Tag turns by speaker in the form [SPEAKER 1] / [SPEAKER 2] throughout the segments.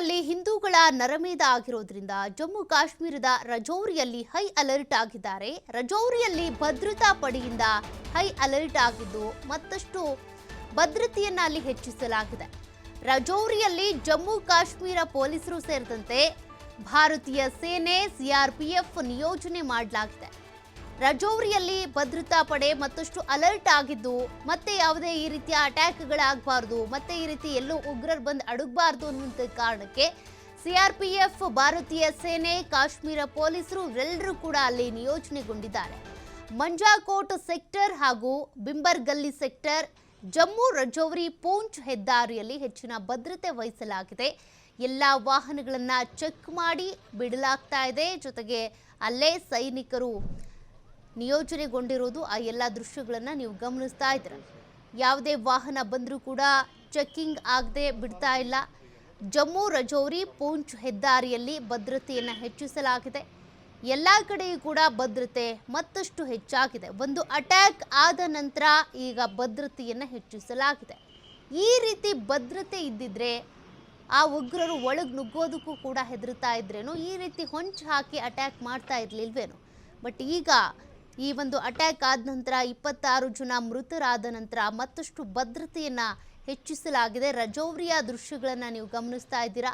[SPEAKER 1] ಕಾಶ್ಮೀರದಲ್ಲಿ ಹಿಂದೂಗಳ ನರಮೇಧ ಆಗಿರೋದ್ರಿಂದ ಜಮ್ಮು ಕಾಶ್ಮೀರದ ರಜೌರಿಯಲ್ಲಿ ಹೈ ಅಲರ್ಟ್ ಆಗಿದ್ದಾರೆ. ರಜೌರಿಯಲ್ಲಿ ಭದ್ರತಾ ಪಡೆಯಿಂದ ಹೈ ಅಲರ್ಟ್ ಆಗಿದ್ದು ಮತ್ತಷ್ಟು ಭದ್ರತೆಯನ್ನ ಅಲ್ಲಿ ಹೆಚ್ಚಿಸಲಾಗಿದೆ. ರಜೌರಿಯಲ್ಲಿ ಜಮ್ಮು ಕಾಶ್ಮೀರ ಪೊಲೀಸರು ಸೇರಿದಂತೆ ಭಾರತೀಯ ಸೇನೆ ಸಿಆರ್ಪಿಎಫ್ ನಿಯೋಜನೆ ಮಾಡಲಾಗಿದೆ. ರಜೌರಿಯಲ್ಲಿ ಭದ್ರತಾ ಪಡೆ ಮತ್ತಷ್ಟು ಅಲರ್ಟ್ ಆಗಿದ್ದು ಮತ್ತೆ ಯಾವುದೇ ಈ ರೀತಿಯ ಅಟ್ಯಾಕ್ಗಳಾಗಬಾರ್ದು, ಮತ್ತೆ ಈ ರೀತಿ ಎಲ್ಲೂ ಉಗ್ರರು ಬಂದು ಅಡಗಬಾರ್ದು ಅನ್ನುವಂಥ ಕಾರಣಕ್ಕೆ ಸಿಆರ್ಪಿಎಫ್, ಭಾರತೀಯ ಸೇನೆ, ಕಾಶ್ಮೀರ ಪೊಲೀಸರು ಎಲ್ಲರೂ ಕೂಡ ಅಲ್ಲಿ ನಿಯೋಜನೆಗೊಂಡಿದ್ದಾರೆ. ಮಂಜಾಕೋಟ್ ಸೆಕ್ಟರ್ ಹಾಗೂ ಬಿಂಬರ್ಗಲ್ಲಿ ಸೆಕ್ಟರ್, ಜಮ್ಮು ರಜೌರಿ ಪೂಂಚ್ ಹೆದ್ದಾರಿಯಲ್ಲಿ ಹೆಚ್ಚಿನ ಭದ್ರತೆ ವಹಿಸಲಾಗಿದೆ. ಎಲ್ಲ ವಾಹನಗಳನ್ನು ಚೆಕ್ ಮಾಡಿ ಬಿಡಲಾಗ್ತಾ ಇದೆ. ಜೊತೆಗೆ ಅಲ್ಲೇ ಸೈನಿಕರು ನಿಯೋಜನೆಗೊಂಡಿರೋದು ಆ ಎಲ್ಲ ದೃಶ್ಯಗಳನ್ನು ನೀವು ಗಮನಿಸ್ತಾ ಇದ್ದೀರ. ಯಾವುದೇ ವಾಹನ ಬಂದರೂ ಕೂಡ ಚೆಕ್ಕಿಂಗ್ ಆಗದೆ ಬಿಡ್ತಾ ಇಲ್ಲ. ಜಮ್ಮು ರಜೌರಿ ಪೂಂಚ್ ಹೆದ್ದಾರಿಯಲ್ಲಿ ಭದ್ರತೆಯನ್ನು ಹೆಚ್ಚಿಸಲಾಗಿದೆ. ಎಲ್ಲ ಕಡೆಯೂ ಕೂಡ ಭದ್ರತೆ ಮತ್ತಷ್ಟು ಹೆಚ್ಚಾಗಿದೆ. ಒಂದು ಅಟ್ಯಾಕ್ ಆದ ನಂತರ ಈಗ ಭದ್ರತೆಯನ್ನು ಹೆಚ್ಚಿಸಲಾಗಿದೆ. ಈ ರೀತಿ ಭದ್ರತೆ ಇದ್ದಿದ್ರೆ ಆ ಉಗ್ರರು ಒಳಗೆ ನುಗ್ಗೋದಕ್ಕೂ ಕೂಡ ಹೆದರ್ತಾ ಇದ್ರೇನೋ, ಈ ರೀತಿ ಹೊಂಚು ಹಾಕಿ ಅಟ್ಯಾಕ್ ಮಾಡ್ತಾ ಇರಲಿಲ್ವೇನೋ. ಬಟ್ ಈಗ ಈ ಒಂದು ಅಟ್ಯಾಕ್ ಆದ ನಂತರ 26 ಜನ ಮೃತರಾದ ನಂತರ ಮತ್ತಷ್ಟು ಭದ್ರತೆಯನ್ನು ಹೆಚ್ಚಿಸಲಾಗಿದೆ. ರಜೌರಿಯ ದೃಶ್ಯಗಳನ್ನು ನೀವು ಗಮನಿಸ್ತಾ ಇದ್ದೀರಾ.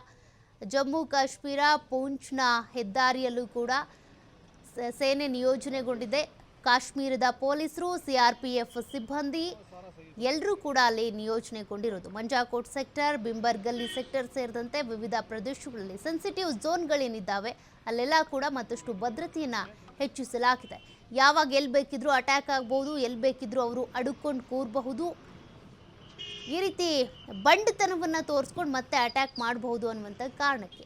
[SPEAKER 1] ಜಮ್ಮು ಕಾಶ್ಮೀರ ಪೂಂಚ್ನ ಹೆದ್ದಾರಿಯಲ್ಲೂ ಕೂಡ ಸೇನೆ ನಿಯೋಜನೆಗೊಂಡಿದೆ. ಕಾಶ್ಮೀರದ ಪೊಲೀಸರು, ಸಿಆರ್ಪಿಎಫ್ ಸಿಬ್ಬಂದಿ ಎಲ್ಲರೂ ಕೂಡ ಅಲ್ಲಿ ನಿಯೋಜನೆಗೊಂಡಿರೋದು. ಮಂಜಾಕೋಟ್ ಸೆಕ್ಟರ್, ಬಿಂಬರ್ಗಲ್ಲಿ ಸೆಕ್ಟರ್ ಸೇರಿದಂತೆ ವಿವಿಧ ಪ್ರದೇಶಗಳಲ್ಲಿ ಸೆನ್ಸಿಟಿವ್ ಝೋನ್ಗಳೇನಿದ್ದಾವೆ ಅಲ್ಲೆಲ್ಲ ಕೂಡ ಮತ್ತಷ್ಟು ಭದ್ರತೆಯನ್ನು ಹೆಚ್ಚಿಸಲಾಗಿದೆ. ಯಾವಾಗ ಎಲ್ಲಿ ಬೇಕಿದ್ರೂ ಅಟ್ಯಾಕ್ ಆಗ್ಬೋದು, ಎಲ್ಲಿ ಬೇಕಿದ್ರೂ ಅವರು ಅಡುಕೊಂಡು ಕೂರಬಹುದು. ಈ ರೀತಿ ಬಂಡತನವನ್ನು ತೋರಿಸ್ಕೊಂಡು ಮತ್ತೆ ಅಟ್ಯಾಕ್ ಮಾಡಬಹುದು ಅನ್ನುವಂಥ ಕಾರಣಕ್ಕೆ